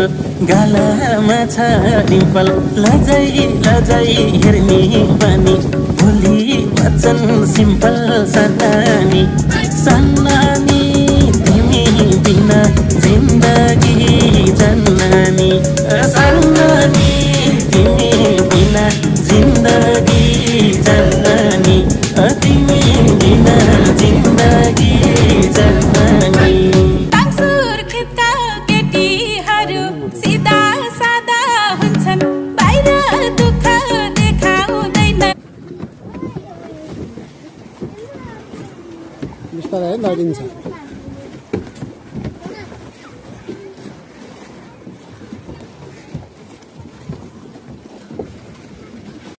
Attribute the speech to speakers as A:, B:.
A: तिम्रो गालामा छ डिम्पल लजाई लजाई हेर्ने बानी भोलि वचन सिम्पल सन्नानी सन्नानी तिमी बिना जिन्दगी जन्नानी सन्नानी तिमी बिना जिन्दगी जन्नानी तिमी बिना जिन्दगी जन्नानी
B: बिस्तारै लगाइदिन्छ